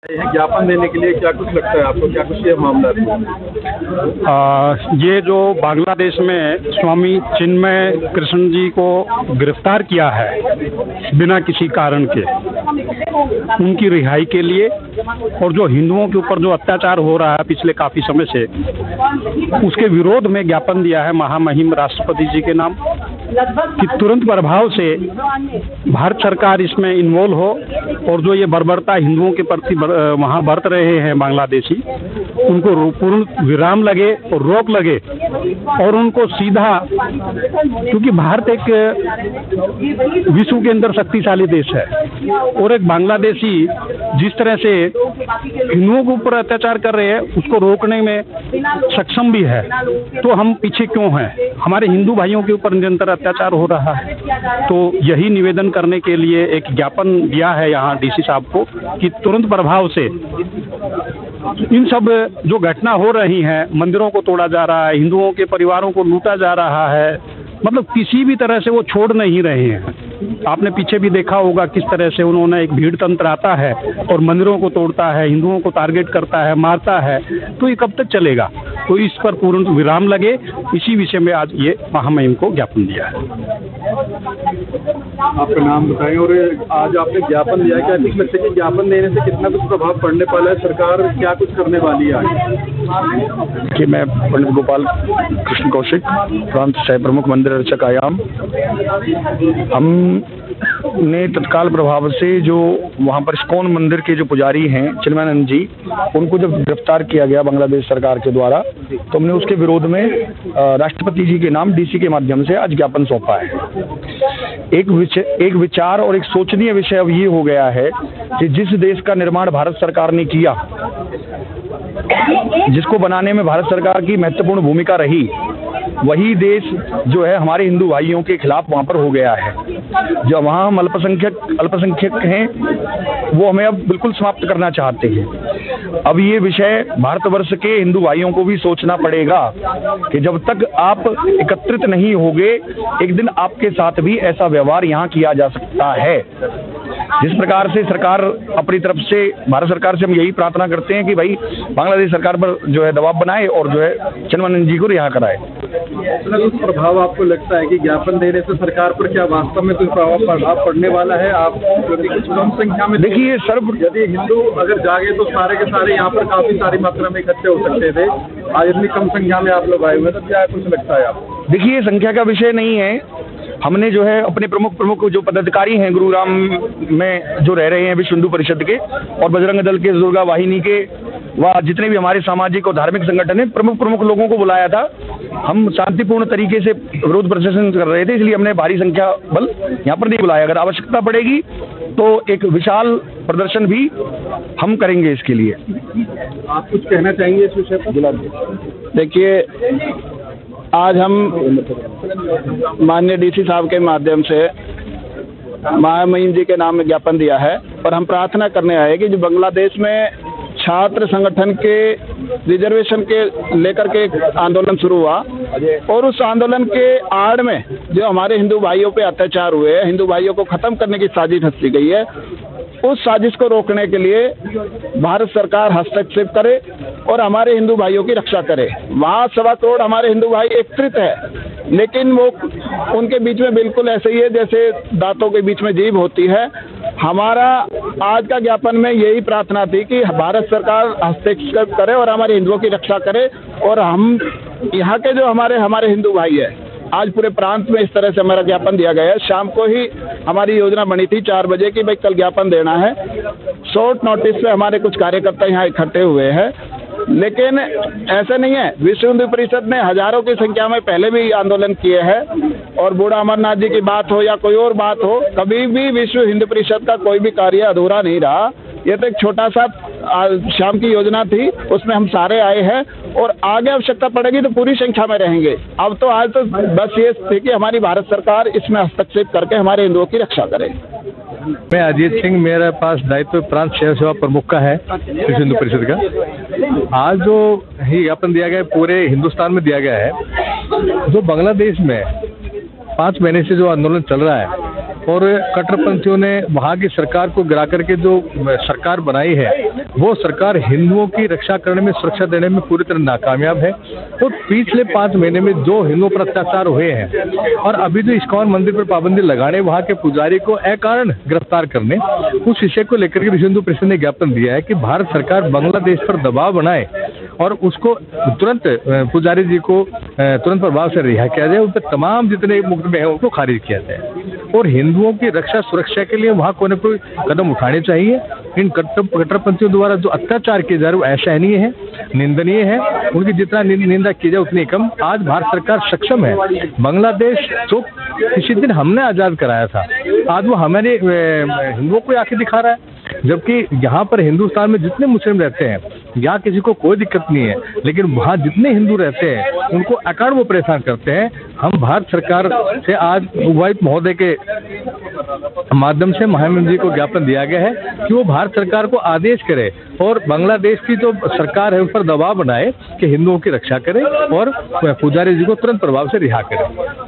ज्ञापन देने के लिए क्या कुछ लगता है आपको, क्या कुछ ये मामला है? ये जो बांग्लादेश में स्वामी चिन्मय कृष्ण जी को गिरफ्तार किया है बिना किसी कारण के, उनकी रिहाई के लिए, और जो हिंदुओं के ऊपर जो अत्याचार हो रहा है पिछले काफ़ी समय से, उसके विरोध में ज्ञापन दिया है महामहिम राष्ट्रपति जी के नाम कि तुरंत प्रभाव से भारत सरकार इसमें इन्वॉल्व हो और जो ये बर्बरता हिंदुओं के प्रति वहाँ बरत रहे हैं बांग्लादेशी, उनको पूर्ण विराम लगे और रोक लगे और उनको सीधा, क्योंकि भारत एक विश्व के अंदर शक्तिशाली देश है और एक बांग्लादेशी जिस तरह से हिंदुओं के ऊपर अत्याचार कर रहे हैं उसको रोकने में सक्षम भी है, तो हम पीछे क्यों हैं? हमारे हिंदू भाइयों के ऊपर निरंतर अत्याचार हो रहा है। तो यही निवेदन करने के लिए एक ज्ञापन दिया है यहाँ डीसी साहब को कि तुरंत प्रभाव से इन सब जो घटना हो रही हैं, मंदिरों को तोड़ा जा रहा है, हिंदुओं के परिवारों को लूटा जा रहा है, मतलब किसी भी तरह से वो छोड़ नहीं रहे हैं। आपने पीछे भी देखा होगा किस तरह से उन्होंने एक भीड़ तंत्र आता है और मंदिरों को तोड़ता है, हिंदुओं को टारगेट करता है, मारता है, तो ये कब तक चलेगा? तो इस पर पूर्ण विराम लगे, इसी विषय में आज ये महामहिम को ज्ञापन दिया है। आपका नाम बताएं और आज आपने ज्ञापन दिया है, क्या कुछ लगता है कि ज्ञापन देने से कितना कुछ प्रभाव पड़ने वाला है? सरकार क्या कुछ करने वाली है आज? कि मैं पंडित गोपाल कृष्ण कौशिक, प्रांत सह प्रमुख मंदिर अर्चक आयाम, हमने तत्काल प्रभाव से जो वहाँ पर इस्कॉन मंदिर के जो पुजारी हैं चिन्मयानंद जी, उनको जब गिरफ्तार किया गया बांग्लादेश सरकार के द्वारा, तो हमने उसके विरोध में राष्ट्रपति जी के नाम डीसी के माध्यम से आज ज्ञापन सौंपा है। एक विचार और एक सोचनीय विषय अब ये हो गया है कि जिस देश का निर्माण भारत सरकार ने किया, जिसको बनाने में भारत सरकार की महत्वपूर्ण भूमिका रही, वही देश जो है हमारे हिंदू भाइयों के खिलाफ वहाँ पर हो गया है। जो वहाँ हम अल्पसंख्यक हैं, वो हमें अब बिल्कुल समाप्त करना चाहते हैं। अब ये विषय भारतवर्ष के हिंदू भाइयों को भी सोचना पड़ेगा कि जब तक आप एकत्रित नहीं होंगे, एक दिन आपके साथ भी ऐसा व्यवहार यहाँ किया जा सकता है। जिस प्रकार से सरकार अपनी तरफ से, भारत सरकार से हम यही प्रार्थना करते हैं कि भाई बांग्लादेश सरकार पर जो है दबाव बनाए और जो है चिन्मयानंद जी को रिहा कराए। कुछ प्रभाव आपको लगता है कि ज्ञापन देने से सरकार पर क्या वास्तव में कुछ प्रभाव पड़ने वाला है? आप कुछ कम संख्या में देखिए सर, यदि हिंदू अगर जागे तो सारे के सारे यहाँ पर काफी सारी मात्रा में इकट्ठे हो सकते थे, आज इतनी कम संख्या में आप लोग आए हुए, तो क्या कुछ लगता है आपको? देखिए, संख्या का विषय नहीं है। हमने जो है अपने प्रमुख जो पदाधिकारी हैं गुरुग्राम में जो रह रहे हैं विश्व हिंदू परिषद के और बजरंग दल के, दुर्गा वाहिनी के, व जितने भी हमारे सामाजिक और धार्मिक संगठन हैं, प्रमुख लोगों को बुलाया था। हम शांतिपूर्ण तरीके से विरोध प्रदर्शन कर रहे थे, इसलिए हमने भारी संख्या बल यहाँ पर नहीं बुलाया। अगर आवश्यकता पड़ेगी तो एक विशाल प्रदर्शन भी हम करेंगे इसके लिए। आप कुछ कहना चाहेंगे इस विषय पर? देखिए, आज हम माननीय डीसी साहब के माध्यम से महामहिम जी के नाम में ज्ञापन दिया है और हम प्रार्थना करने आए कि जो बांग्लादेश में छात्र संगठन के रिजर्वेशन के लेकर के आंदोलन शुरू हुआ और उस आंदोलन के आड़ में जो हमारे हिंदू भाइयों पे अत्याचार हुए, हिंदू भाइयों को खत्म करने की साजिश रची गई है, उस साजिश को रोकने के लिए भारत सरकार हस्तक्षेप करे और हमारे हिंदू भाइयों की रक्षा करे। वहाँ 1.25 करोड़ हमारे हिंदू भाई एकत्रित है, लेकिन वो उनके बीच में बिल्कुल ऐसे ही है जैसे दांतों के बीच में जीभ होती है। हमारा आज का ज्ञापन में यही प्रार्थना थी कि भारत सरकार हस्तक्षेप करे और हमारे हिंदुओं की रक्षा करे। और हम यहाँ के जो हमारे हिंदू भाई है, आज पूरे प्रांत में इस तरह से हमारा ज्ञापन दिया गया है। शाम को ही हमारी योजना बनी थी 4 बजे की भाई कल ज्ञापन देना है। शॉर्ट नोटिस पे हमारे कुछ कार्यकर्ता यहाँ इकट्ठे हुए हैं, लेकिन ऐसा नहीं है। विश्व हिंदू परिषद ने हजारों की संख्या में पहले भी आंदोलन किए हैं और बूढ़ा अमरनाथ जी की बात हो या कोई और बात हो, कभी भी विश्व हिंदू परिषद का कोई भी कार्य अधूरा नहीं रहा। ये तो एक छोटा सा शाम की योजना थी, उसमें हम सारे आए हैं और आगे आवश्यकता पड़ेगी तो पूरी संख्या में रहेंगे। अब तो आज तो बस ये थी कि हमारी भारत सरकार इसमें हस्तक्षेप करके हमारे हिंदुओं की रक्षा करे। मैं अजीत सिंह, मेरे पास दायित्व प्रांत सेवा प्रमुख का है विश्व हिंदू परिषद का। आज जो ही ज्ञापन दिया गया है पूरे हिंदुस्तान में दिया गया है। जो बांग्लादेश में 5 महीने से जो आंदोलन चल रहा है और कट्टरपंथियों ने वहाँ की सरकार को गिरा करके जो सरकार बनाई है, वो सरकार हिंदुओं की रक्षा करने में, सुरक्षा देने में पूरी तरह नाकामयाब है। तो पिछले 5 महीने में जो हिंदुओं पर अत्याचार हुए हैं और अभी जो इस्कॉन मंदिर पर पाबंदी लगाने, वहाँ के पुजारी को अकारण गिरफ्तार करने, उस विषय को लेकर के विश्व हिंदू परिषद ने ज्ञापन दिया है कि भारत सरकार बांग्लादेश पर दबाव बनाए और उसको तुरंत पुजारी जी को तुरंत प्रभाव से रिहा किया जाए, उन पर तमाम जितने मुकदमे हैं उनको खारिज किया जाए और हिंदुओं की रक्षा सुरक्षा के लिए वहाँ कोई न कोई कदम उठाने चाहिए। इन कट्टरपंथियों द्वारा जो अत्याचार किए जा रहे हैं असहनीय है, निंदनीय है, उनकी जितना निंदा की जाए उतनी कम। आज भारत सरकार सक्षम है। बांग्लादेश जो किसी दिन हमने आज़ाद कराया था, आज वो हमारे हिंदुओं को आके दिखा रहा है, जबकि यहाँ पर हिंदुस्तान में जितने मुस्लिम रहते हैं यहाँ किसी को कोई दिक्कत नहीं है, लेकिन वहाँ जितने हिंदू रहते हैं उनको अकारण वो परेशान करते हैं। हम भारत सरकार से आज उपायुक्त महोदय के माध्यम से महामहिम जी को ज्ञापन दिया गया है कि वो भारत सरकार को आदेश करे और बांग्लादेश की जो सरकार है उस पर दबाव बनाए कि हिंदुओं की रक्षा करे और पुजारी जी को तुरंत प्रभाव से रिहा करे।